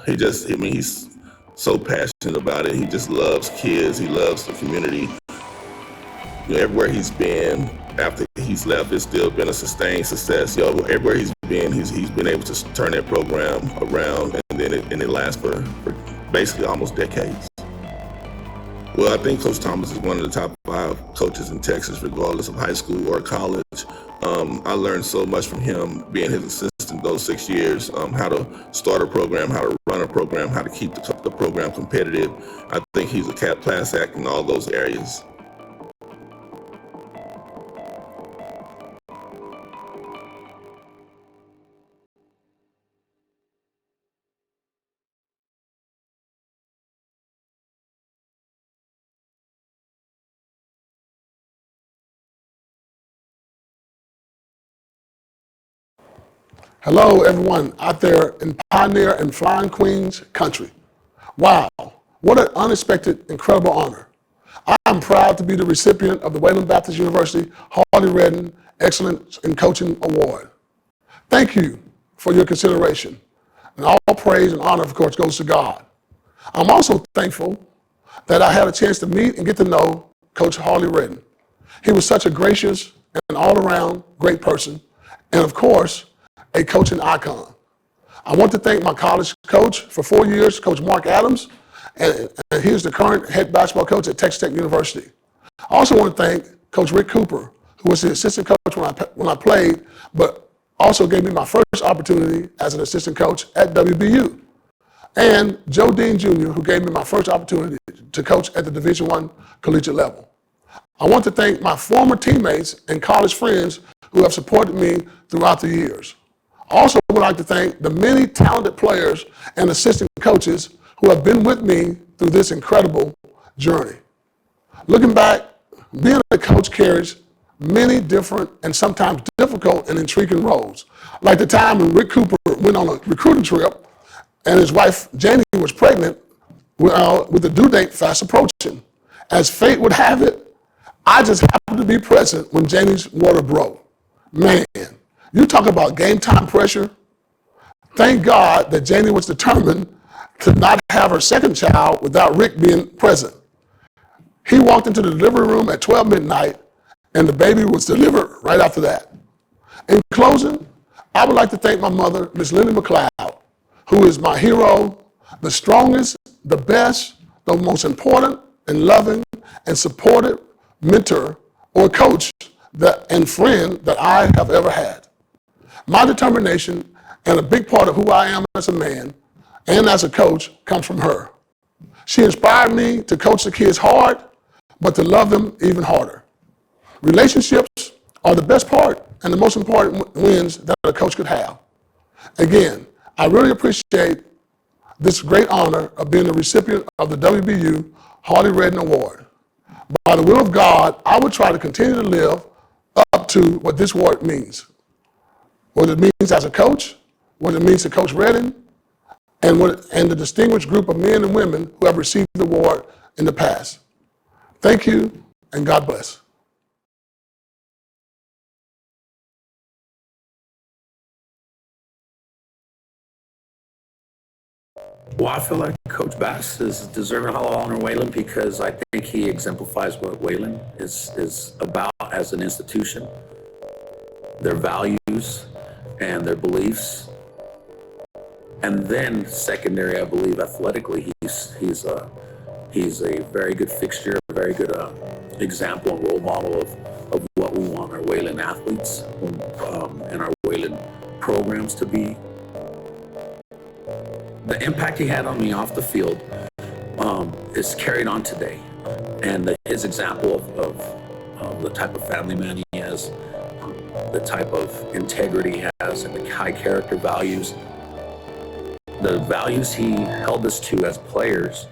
I mean, he's so passionate about it. He just loves kids. He loves the community. You know, everywhere he's been after he's left, it's still been a sustained success. You know, everywhere he's been able to turn that program around, and it lasts for basically almost decades. Well, I think Coach Thomas is one of the top 5 coaches in Texas, regardless of high school or college. I learned so much from him being his assistant those 6 years, how to start a program, how to run a program, how to keep the program competitive. I think he's a class act in all those areas. Hello, everyone out there in Pioneer and Flying Queens country. Wow, what an unexpected, incredible honor. I'm proud to be the recipient of the Wayland Baptist University Harley Redin Excellence in Coaching Award. Thank you for your consideration. And all praise and honor, of course, goes to God. I'm also thankful that I had a chance to meet and get to know Coach Harley Redin. He was such a gracious and all-around great person, and of course, a coaching icon. I want to thank my college coach for 4 years, Coach Mark Adams, and he is the current head basketball coach at Texas Tech University. I also want to thank Coach Rick Cooper, who was the assistant coach when I played, but also gave me my first opportunity as an assistant coach at WBU. And Joe Dean Jr., who gave me my first opportunity to coach at the Division I collegiate level. I want to thank my former teammates and college friends who have supported me throughout the years. I also would like to thank the many talented players and assistant coaches who have been with me through this incredible journey. Looking back, being a coach carries many different and sometimes difficult and intriguing roles. Like the time when Rick Cooper went on a recruiting trip and his wife Janie was pregnant with the due date fast approaching. As fate would have it, I just happened to be present when Janie's water broke. Man, you talk about game time pressure. Thank God that Janie was determined to not have her second child without Rick being present. He walked into the delivery room at 12 midnight and the baby was delivered right after that. In closing, I would like to thank my mother, Miss Linda McLeod, who is my hero, the strongest, the best, the most important and loving and supportive mentor or coach and friend that I have ever had. My determination and a big part of who I am as a man and as a coach comes from her. She inspired me to coach the kids hard, but to love them even harder. Relationships are the best part and the most important wins that a coach could have. Again, I really appreciate this great honor of being the recipient of the WBU Harley Redin Award. By the will of God, I will try to continue to live up to what this award means. What it means as a coach, what it means to Coach Redin, and the distinguished group of men and women who have received the award in the past. Thank you, and God bless. Well, I feel like Coach Bass is deserving of honor Wayland because I think he exemplifies what Wayland is about as an institution, their values and their beliefs. And then secondary, I believe athletically, he's a very good fixture, a very good example and role model of what we want our Wayland athletes and our Wayland programs to be. The impact he had on me off the field is carried on today. And his example of the type of family man he is, the type of integrity he has, and the high character values, the values he held us to as players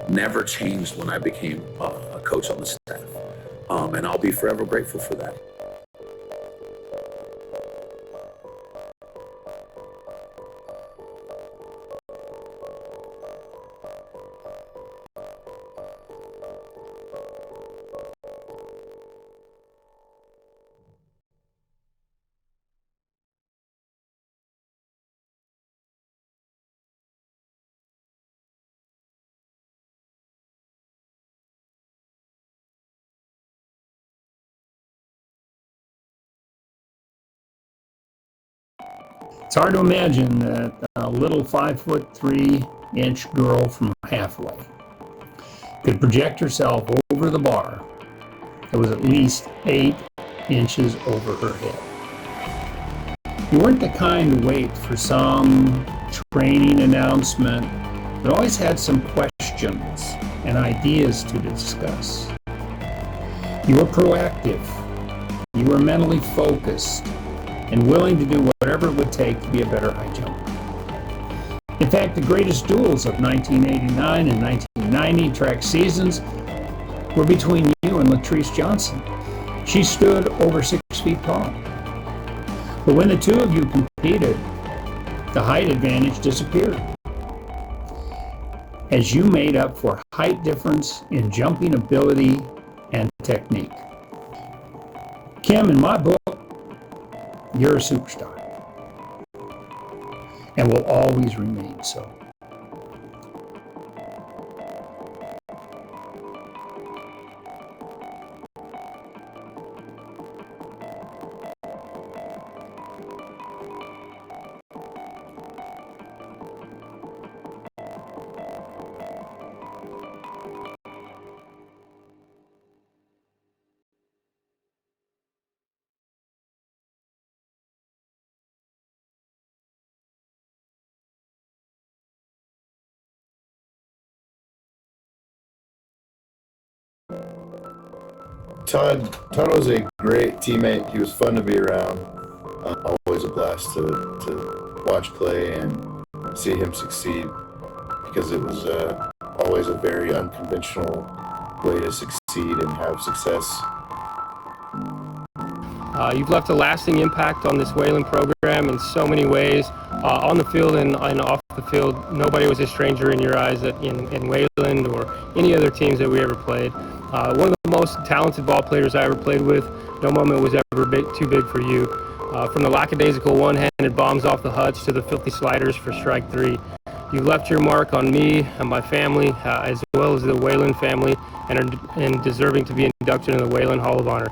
never changed when I became a coach on the staff. And I'll be forever grateful for that. It's hard to imagine that a little 5'3" girl from halfway could project herself over the bar that was at least 8 inches over her head. You weren't the kind to wait for some training announcement, but always had some questions and ideas to discuss. You were proactive, you were mentally focused, and willing to do whatever it would take to be a better high jumper. In fact, the greatest duels of 1989 and 1990 track seasons were between you and Latrice Johnson. She stood over 6 feet tall. But when the two of you competed, the height advantage disappeared, as you made up for height difference in jumping ability and technique. Kim, in my book, you're a superstar, and will always remain so. Todd was a great teammate. He was fun to be around. Always a blast to watch play and see him succeed, because it was always a very unconventional way to succeed and have success. You've left a lasting impact on this Wayland program in so many ways. On the field and off the field, nobody was a stranger in your eyes in Wayland or any other teams that we ever played. One of the most talented ball players I ever played with. No moment was ever too big for you. From the lackadaisical one-handed bombs off the huts to the filthy sliders for strike 3. You've left your mark on me and my family, as well as the Wayland family, and deserving to be inducted in the Wayland Hall of Honor.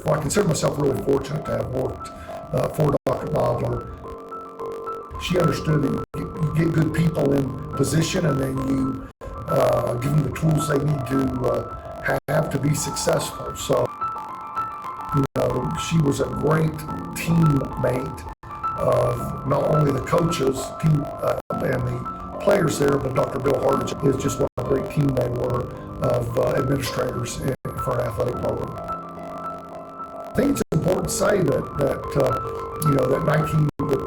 Well, I consider myself really fortunate to have worked for Dr. Nadler. She understood that you get good people in position, and then you give them the tools they need to have to be successful. So, she was a great teammate of not only the coaches and the players there, but Dr. Bill Hardage is just what a great team they were of administrators for an athletic program. I think it's important to say that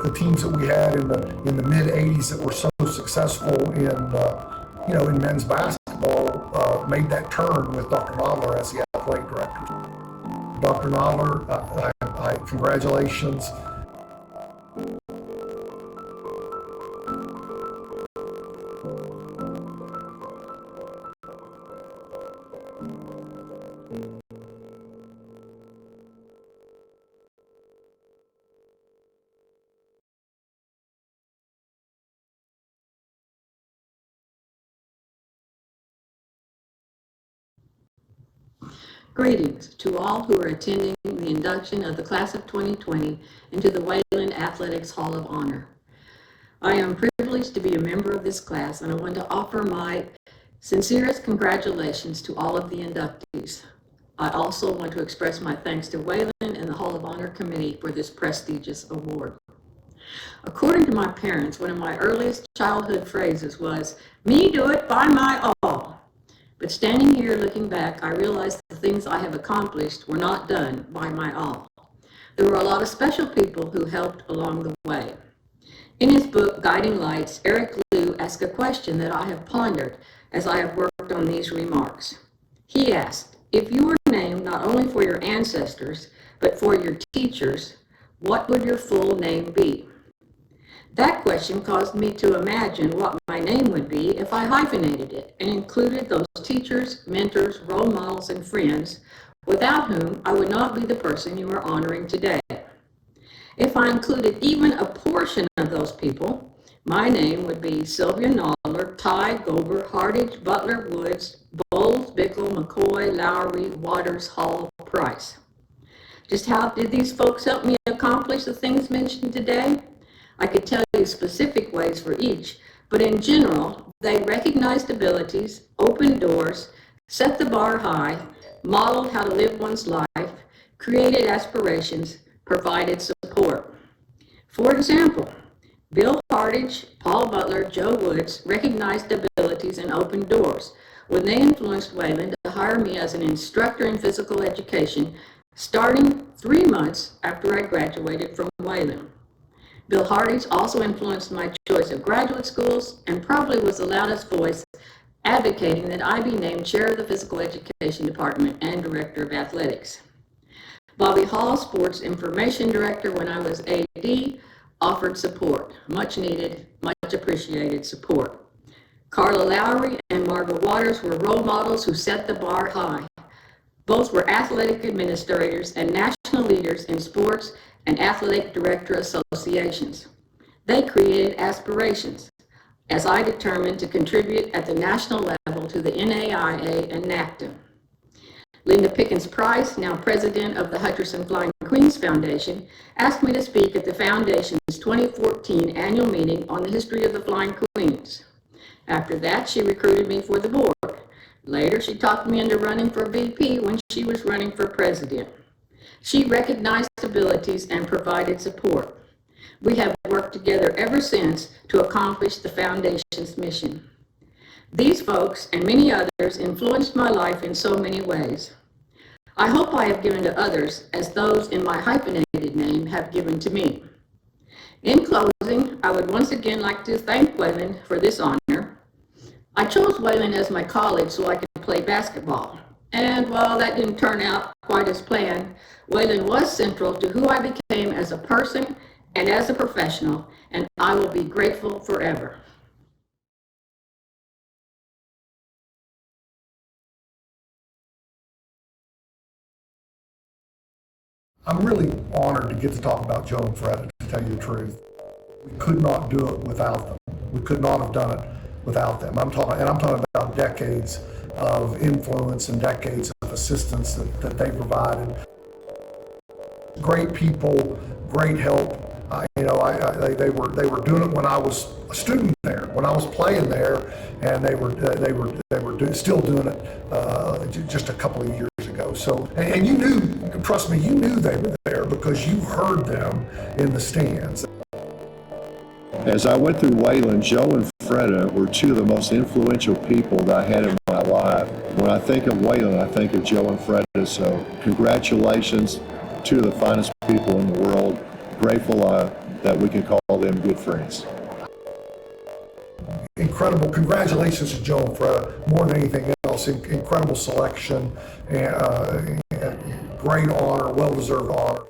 the teams that we had in the mid '80s that were so successful in men's basketball made that turn with Dr. Nadler as the athletic director. Dr. Nadler, congratulations. Greetings to all who are attending the induction of the class of 2020 into the Wayland Athletics Hall of Honor. I am privileged to be a member of this class, and I want to offer my sincerest congratulations to all of the inductees. I also want to express my thanks to Wayland and the Hall of Honor Committee for this prestigious award. According to my parents, one of my earliest childhood phrases was, "Me do it by my all." But standing here looking back, I realized the things I have accomplished were not done by my all. There were a lot of special people who helped along the way. In his book, Guiding Lights, Eric Liu asked a question that I have pondered as I have worked on these remarks. He asked, If you were named not only for your ancestors, but for your teachers, what would your full name be? That question caused me to imagine what my name would be if I hyphenated it and included those teachers, mentors, role models, and friends without whom I would not be the person you are honoring today. If I included even a portion of those people, my name would be Sylvia, Nadler, Todd, Gober, Hardage, Butler, Woods, Bowles, Bickle, McCoy, Lowry, Waters, Hall, Price. Just how did these folks help me accomplish the things mentioned today? I could tell you specific ways for each, but in general, they recognized abilities, opened doors, set the bar high, modeled how to live one's life, created aspirations, provided support. For example, Bill Hardage, Paul Butler, Joe Woods recognized abilities and opened doors when they influenced Wayland to hire me as an instructor in physical education starting 3 months after I graduated from Wayland. Bill Hardage also influenced my choice of graduate schools and probably was the loudest voice advocating that I be named chair of the physical education department and director of athletics. Bobby Hall, sports information director when I was AD, offered support, much needed, much appreciated support. Carla Lowry and Margot Waters were role models who set the bar high. Both were athletic administrators and national leaders in sports and athletic director associations. They created aspirations, as I determined to contribute at the national level to the NAIA and NACTA. Linda Pickens Price, now president of the Hutcherson Flying Queens Foundation, asked me to speak at the foundation's 2014 annual meeting on the history of the Flying Queens. After that, she recruited me for the board. Later, she talked me into running for VP when she was running for president. She recognized abilities and provided support. We have worked together ever since to accomplish the foundation's mission. These folks and many others influenced my life in so many ways. I hope I have given to others as those in my hyphenated name have given to me. In closing, I would once again like to thank Wayland for this honor. I chose Wayland as my college so I could play basketball. And while that didn't turn out quite as planned, Wayland was central to who I became as a person and as a professional, and I will be grateful forever. I'm really honored to get to talk about Joe and Freda, to tell you the truth. We could not do it without them. We could not have done it without them. I'm talking about decades of influence and decades of assistance that they provided. Great people, great help. They were doing it when I was a student there, when I was playing there, and they were still doing it just a couple of years ago. So, and you knew, trust me, you knew they were there because you heard them in the stands. As I went through Wayland, Joe and Freda were two of the most influential people that I had in my life. When I think of Wayland, I think of Joe and Freda. So congratulations, two of the finest people in the world. Grateful that we can call them good friends. Incredible. Congratulations to Joe and Freda. More than anything else, incredible selection, and great honor, well-deserved honor.